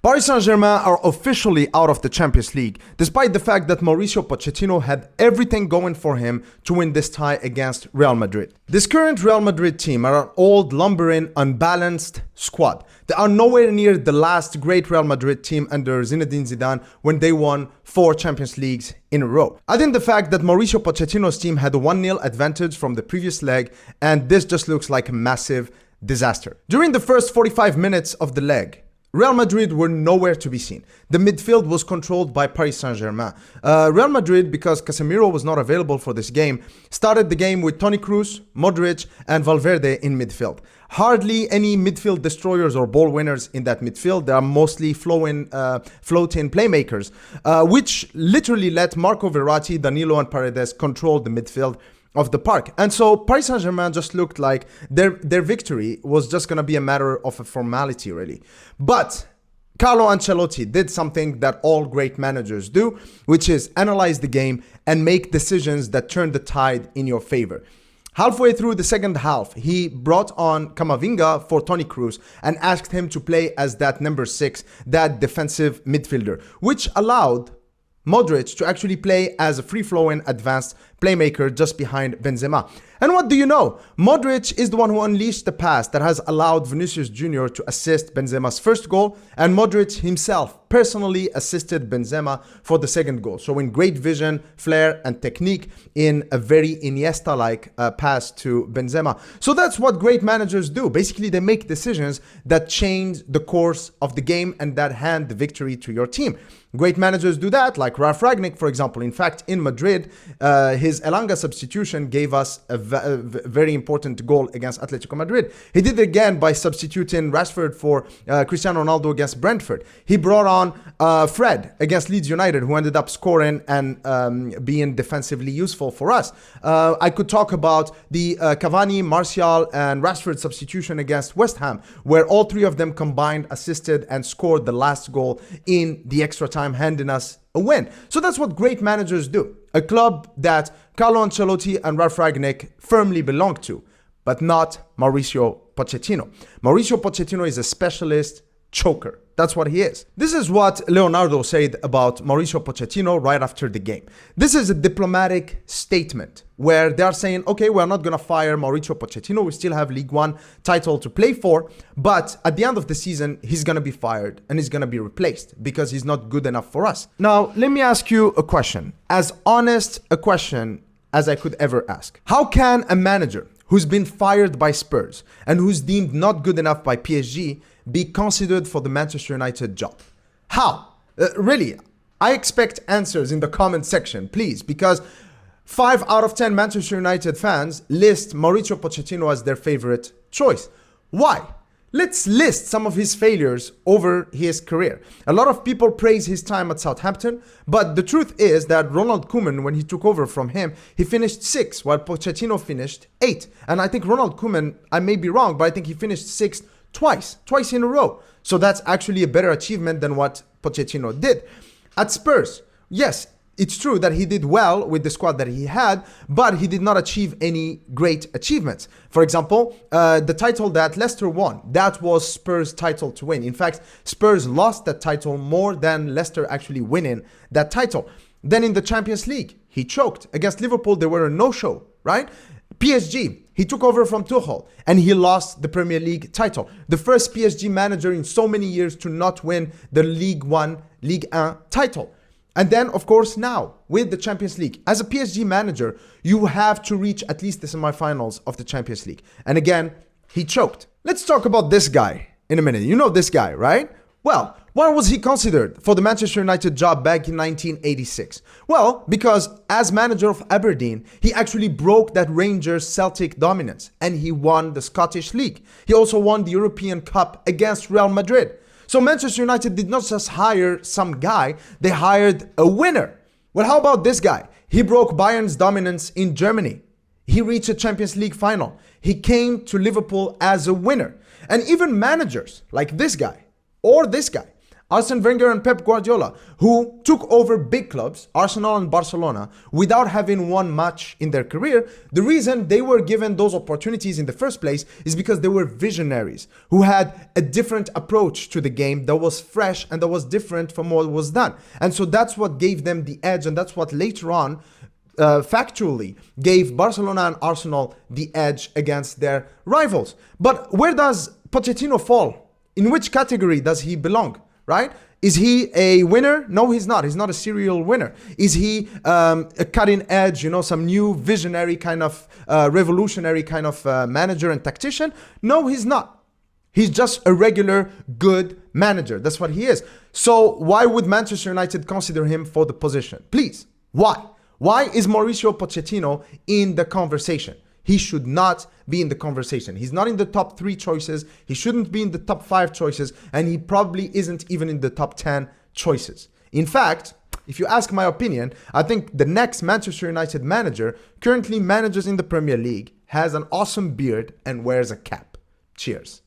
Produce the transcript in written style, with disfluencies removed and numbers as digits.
Paris Saint-Germain are officially out of the Champions League, despite the fact that Mauricio Pochettino had everything going for him to win this tie against Real Madrid. This current Real Madrid team are an old, lumbering, unbalanced squad. They are nowhere near the last great Real Madrid team under Zinedine Zidane when they won 4 Champions Leagues in a row. I think the fact that Mauricio Pochettino's team had a 1-0 advantage from the previous leg, and this just looks like a massive disaster. During the first 45 minutes of the leg, Real Madrid were nowhere to be seen. The midfield was controlled by Paris Saint-Germain. Real Madrid, because Casemiro was not available for this game, started the game with Toni Kroos, Modric and Valverde in midfield. Hardly any midfield destroyers or ball winners in that midfield. They are mostly floating playmakers, which literally let Marco Verratti, Danilo and Paredes control the midfield of the park. And so Paris Saint-Germain just looked like their victory was just going to be a matter of a formality, really. But Carlo Ancelotti did something that all great managers do, which is analyze the game and make decisions that turn the tide in your favor. Halfway through the second half, he brought on Camavinga for Toni Kroos and asked him to play as that number 6, that defensive midfielder, which allowed Modric to actually play as a free-flowing advanced playmaker just behind Benzema. And what do you know? Modric is the one who unleashed the pass that has allowed Vinicius Jr. to assist Benzema's first goal, and Modric himself personally assisted Benzema for the second goal, showing great vision, flair and technique in a very Iniesta-like pass to Benzema. So that's what great managers do. Basically, they make decisions that change the course of the game and that hand the victory to your team. Great managers do that, like Ralf Rangnick, for example. In fact, in Madrid, his Elanga substitution gave us a very important goal against Atletico Madrid. He did it again by substituting Rashford for Cristiano Ronaldo against Brentford. He brought on Fred against Leeds United, who ended up scoring and being defensively useful for us. I could talk about the Cavani, Martial and Rashford substitution against West Ham, where all 3 of them combined, assisted and scored the last goal in the extra time, handing us a win. So that's what great managers do. A club that Carlo Ancelotti and Ralf Rangnick firmly belong to, but not Mauricio Pochettino. Mauricio Pochettino is a specialist choker. That's what he is. This is what Leonardo said about Mauricio Pochettino right after the game. This is a diplomatic statement where they are saying, okay, we're not going to fire Mauricio Pochettino. We still have League One title to play for. But at the end of the season, he's going to be fired and he's going to be replaced because he's not good enough for us. Now, let me ask you a question. As honest a question as I could ever ask. How can a manager who's been fired by Spurs and who's deemed not good enough by PSG be considered for the Manchester United job? How? Really, I expect answers in the comment section, please, because 5 out of 10 Manchester United fans list Mauricio Pochettino as their favorite choice. Why? Let's list some of his failures over his career. A lot of people praise his time at Southampton, but the truth is that Ronald Koeman, when he took over from him, he finished 6th, while Pochettino finished 8th. And I think Ronald Koeman, I may be wrong, but I think he finished 6th twice in a row. So that's actually a better achievement than what Pochettino did. At Spurs, yes, it's true that he did well with the squad that he had, but he did not achieve any great achievements. For example, the title that Leicester won, that was Spurs' title to win. In fact, Spurs lost that title more than Leicester actually winning that title. Then in the Champions League, he choked. Against Liverpool, they were a no-show, right? PSG, he took over from Tuchel and he lost the Premier League title. The first PSG manager in so many years to not win the Ligue 1, Ligue 1 title. And then, of course, now with the Champions League, as a PSG manager, you have to reach at least the semifinals of the Champions League. And again, he choked. Let's talk about this guy in a minute. You know this guy, right? Well, why was he considered for the Manchester United job back in 1986? Well, because as manager of Aberdeen, he actually broke that Rangers Celtic dominance and he won the Scottish League. He also won the European Cup against Real Madrid. So Manchester United did not just hire some guy, they hired a winner. Well, how about this guy? He broke Bayern's dominance in Germany. He reached a Champions League final. He came to Liverpool as a winner. And even managers like this guy or this guy Arsene Wenger and Pep Guardiola, who took over big clubs, Arsenal and Barcelona, without having won much in their career. The reason they were given those opportunities in the first place is because they were visionaries who had a different approach to the game that was fresh and that was different from what was done. And so that's what gave them the edge, and that's what later on factually gave Barcelona and Arsenal the edge against their rivals. But where does Pochettino fall? In which category does he belong? Right? Is he a winner? No, he's not. He's not a serial winner. Is he a cutting edge, some new visionary kind of revolutionary kind of manager and tactician? No, he's not. He's just a regular good manager. That's what he is. So why would Manchester United consider him for the position? Please, why? Why is Mauricio Pochettino in the conversation? He should not be in the conversation. He's not in the top 3 choices. He shouldn't be in the top 5 choices. And he probably isn't even in the top 10 choices. In fact, if you ask my opinion, I think the next Manchester United manager currently manages in the Premier League, has an awesome beard, and wears a cap. Cheers.